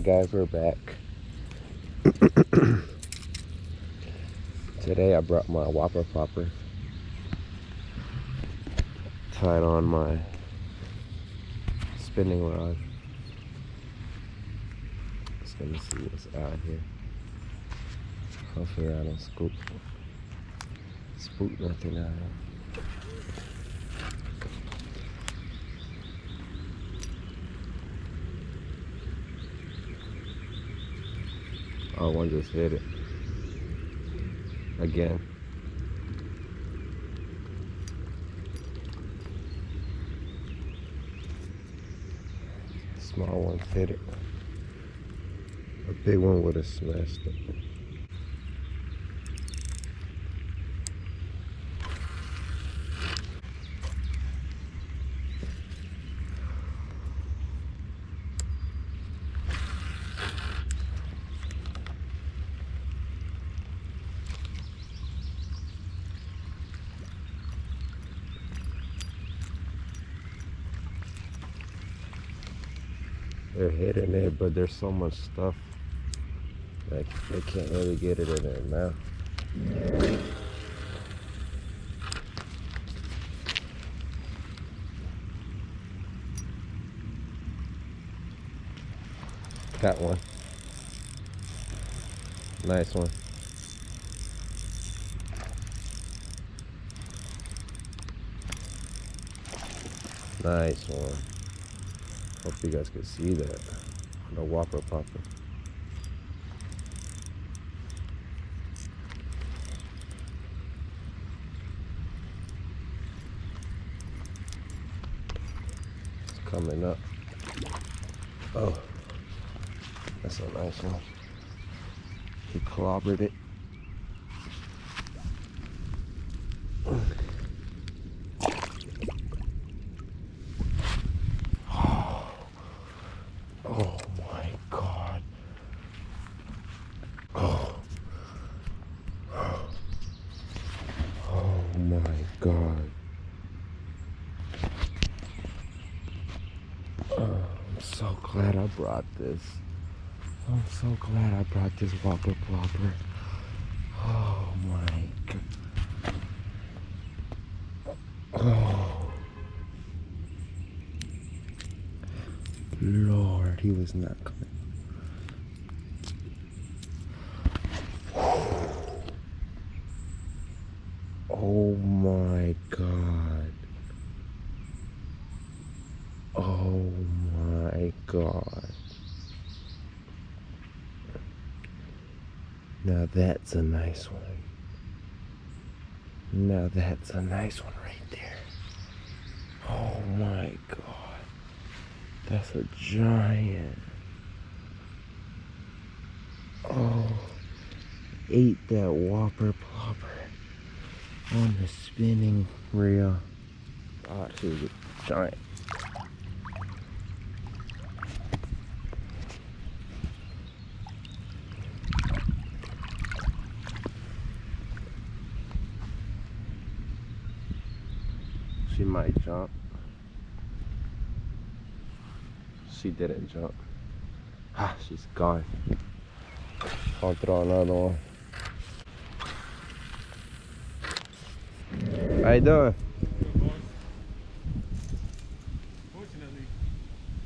guys, we're back. Today I brought my whopper popper, tied on my spinning rod. Just gonna see what's out here. Hopefully I don't spook nothing out here. Oh, one just hit it. Again. Small ones hit it. A big one would have smashed it. They're hitting it, but there's so much stuff like they can't really get it in their mouth. Got one. Nice one. Nice one. Hope you guys can see that. The whopper popper. It's coming up. Oh, that's a nice one. He clobbered it. Oh my God. Oh. Oh my God. Oh, I'm so glad I brought this. I'm so glad I brought this whopper plopper. Oh my God. Oh. Lord, he was not coming. Oh my God. Oh my God. Now that's a nice one. Now that's a nice one right there. Oh my God. That's a giant. Oh, ate that whopper plopper on the spinning reel. Oh, she was a giant. She might jump. She didn't jump. Ah, she's gone. I'll throw another one. How you doing? Good, boss. Fortunately,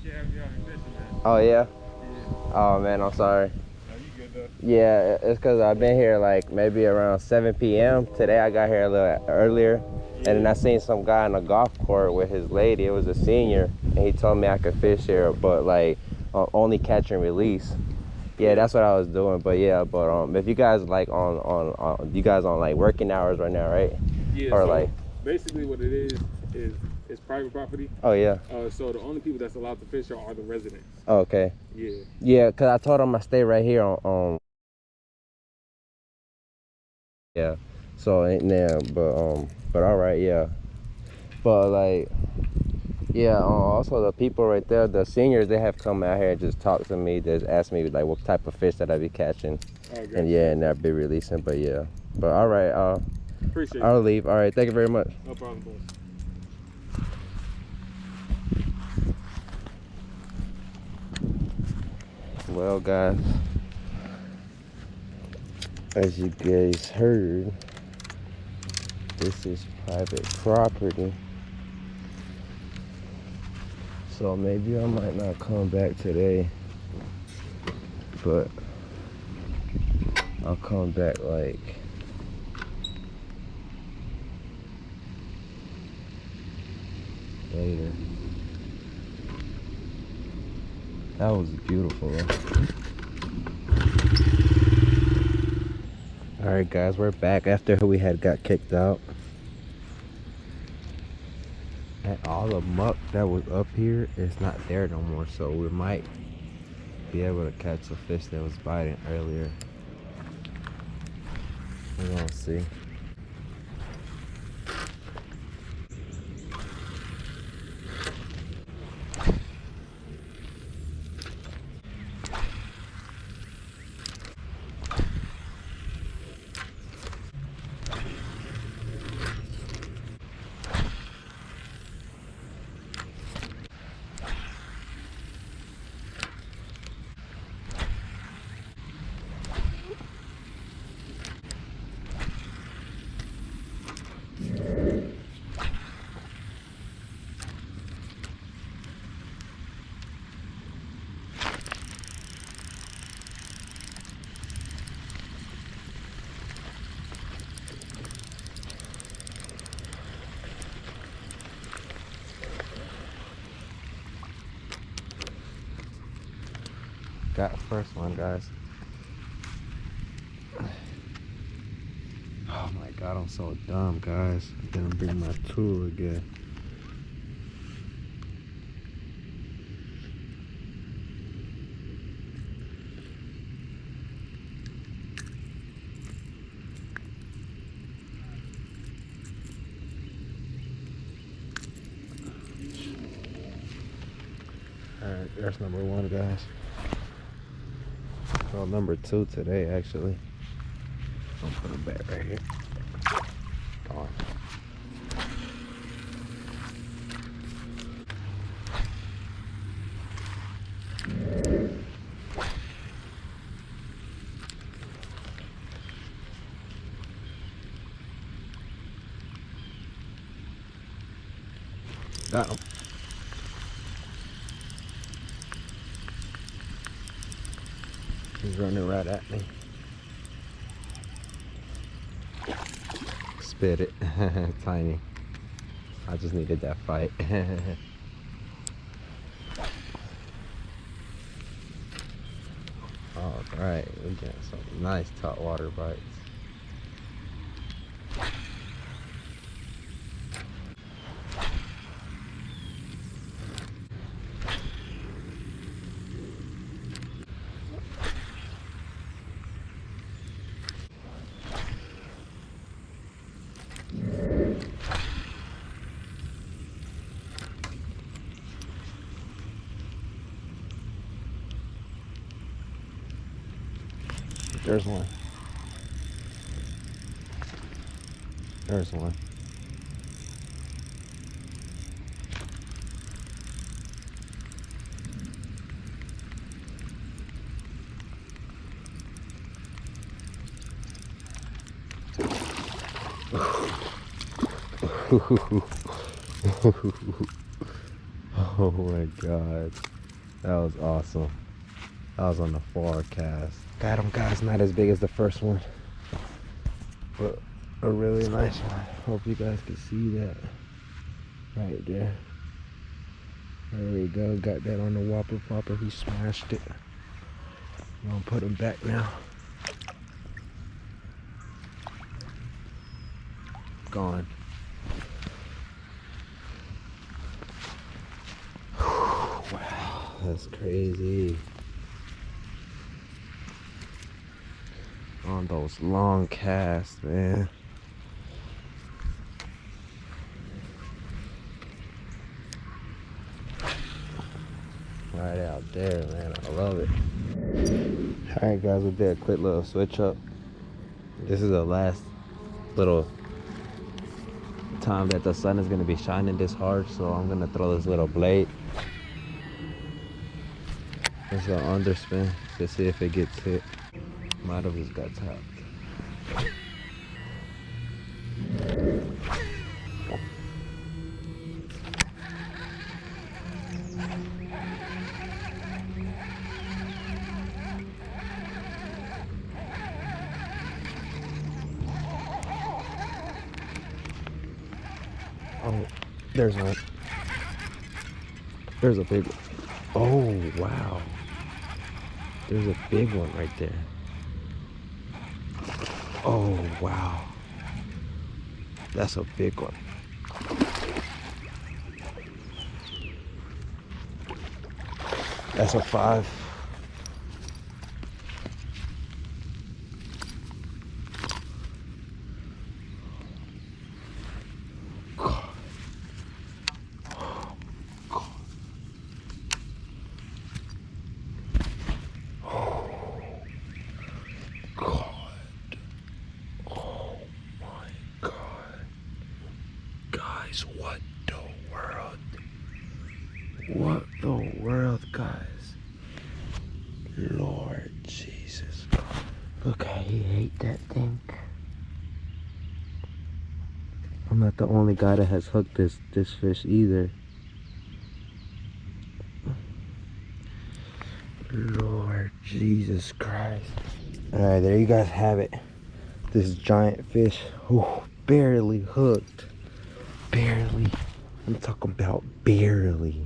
can't have you out here fishing, man. Oh yeah? Yeah. Oh man, I'm sorry. No, you good though? Yeah, it's because I've been here like maybe around 7 p.m. Today I got here a little earlier. Yeah. And then I seen some guy on a golf court with his lady. It was a senior. And he told me I could fish here, but like only catch and release. Yeah, that's what I was doing. But yeah, but if you guys like on you guys on like working hours right now, right? Yeah, Or so like basically what it is it's private property. Oh yeah. So the only people that's allowed to fish are the residents. Oh, okay. Yeah. Yeah, cause I told him I stay right here on yeah. So ain't there, but all right, yeah. But like, yeah. Also the people right there, the seniors, they have come out here and just talked to me, just asked me like what type of fish that I be catching, and yeah, and I'll be releasing. But yeah. But all right. Appreciate I'll it. leave. All right. Thank you very much. No problem, boss. Well, guys, as you guys heard, this is private property. So maybe I might not come back today, but I'll come back like later. That was beautiful, though. Alright guys, we're back after we had got kicked out. And all the muck that was up here is not there no more, so we might be able to catch a fish that was biting earlier. We're gonna see. Got the first one, guys. Oh my god, I'm so dumb, guys. I didn't bring my tool again. Alright, there's number one, guys. Well, number two today, actually. I'll put him back right here. Gone. Got him. He's running right at me. Spit it. Tiny. I just needed that fight. Alright, we got some nice top water bites. There's one. There's one. Oh my god. That was awesome. That was on the forecast. Got him, guys. Not as big as the first one, but a really nice one. Hope you guys can see that right there. There we go. Got that on the Whopper Popper. He smashed it. I'm gonna put him back now. Gone. Wow, that's crazy. On those long casts, man. Right out there, man. I love it. Alright guys, we did a quick little switch up. This is the last little time that the sun is going to be shining this hard, so I'm going to throw this little blade It's an underspin to see if it gets hit. Might have just got tapped. Oh, there's one. There's a big one. Oh, wow. There's a big one right there. Oh, wow. That's a big one. That's a 5. What the world? What the world, guys? Lord Jesus. Look how he ate that thing. I'm not the only guy that has hooked this fish either. Lord Jesus Christ. Alright, there you guys have it. This giant fish. Ooh, barely hooked. Barely. I'm talking about barely.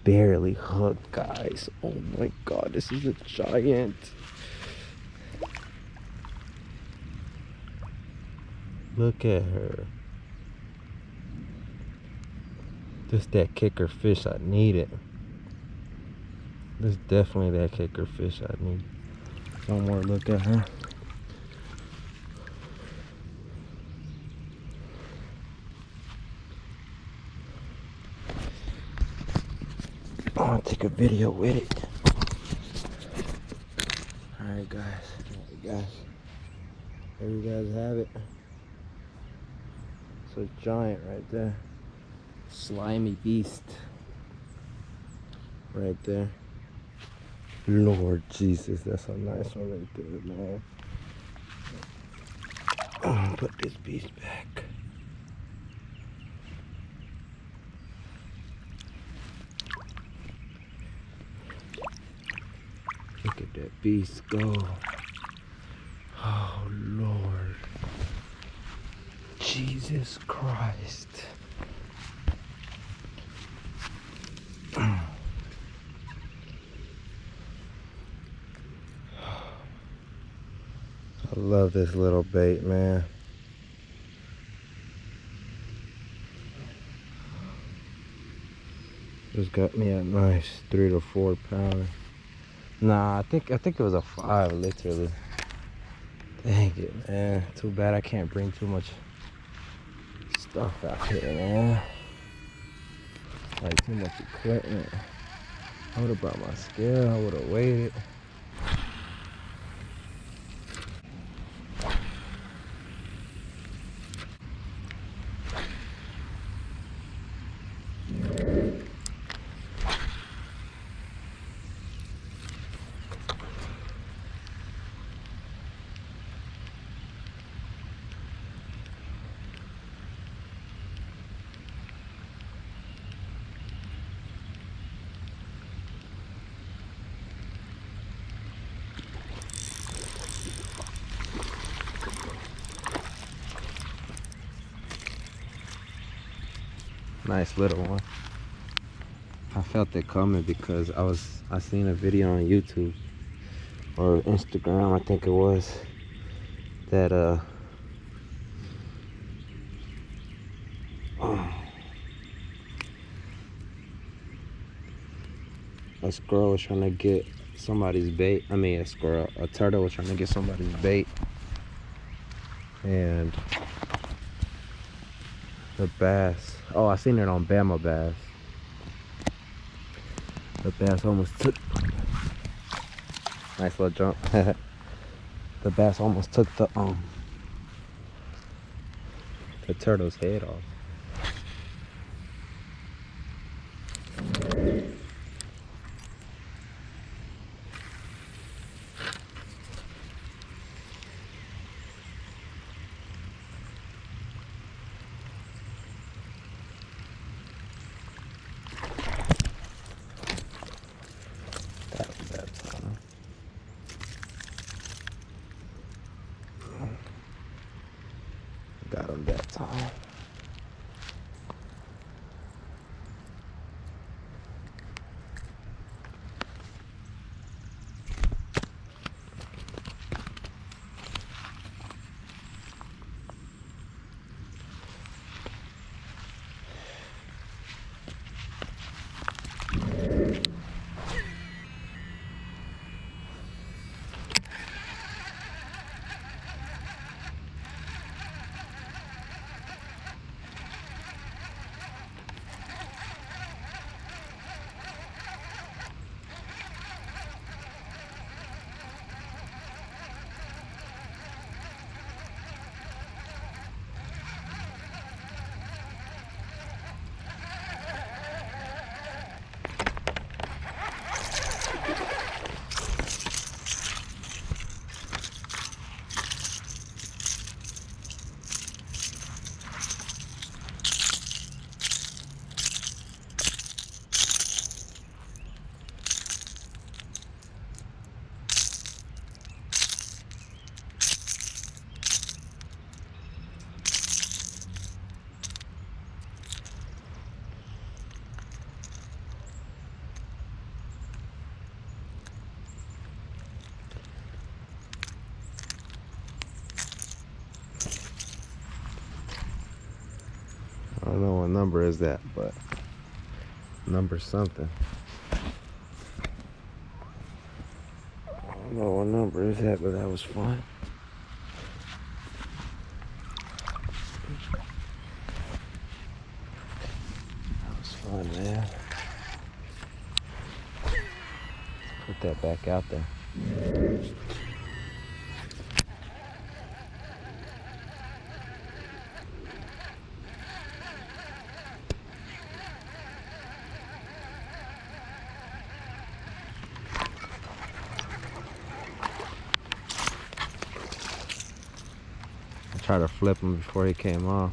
Barely hooked, guys. Oh my god, this is a giant. Look at her. This that kicker fish I needed. This definitely that kicker fish I need. One more look at her. I want to take a video with it. Alright guys. There you guys have it. It's a giant right there. Slimy beast. Right there. Lord Jesus, that's a nice one right there, man. I'm gonna put this beast back. Look at that beast go. Oh, Lord. Jesus Christ. I love this little bait, man. Just got me a nice 3 to 4 pounder. Nah, I think it was a 5, literally. Dang it, man. Too bad I can't bring too much stuff out here, man. Like too much equipment. I would have brought my scale. I would have weighed it. Nice little one. I felt it coming because I seen a video on YouTube or Instagram, I think it was, that a squirrel was trying to get somebody's bait. I mean, a turtle was trying to get somebody's bait, and the bass. Oh, I seen it on Bama Bass. The bass almost took. Nice little jump. The bass almost took the turtle's head off. wasn't that tall. I don't know what number is that, but number something. I don't know what number is that, but that was fun. That was fun, man. Put that back out there. I tried to flip him before he came off.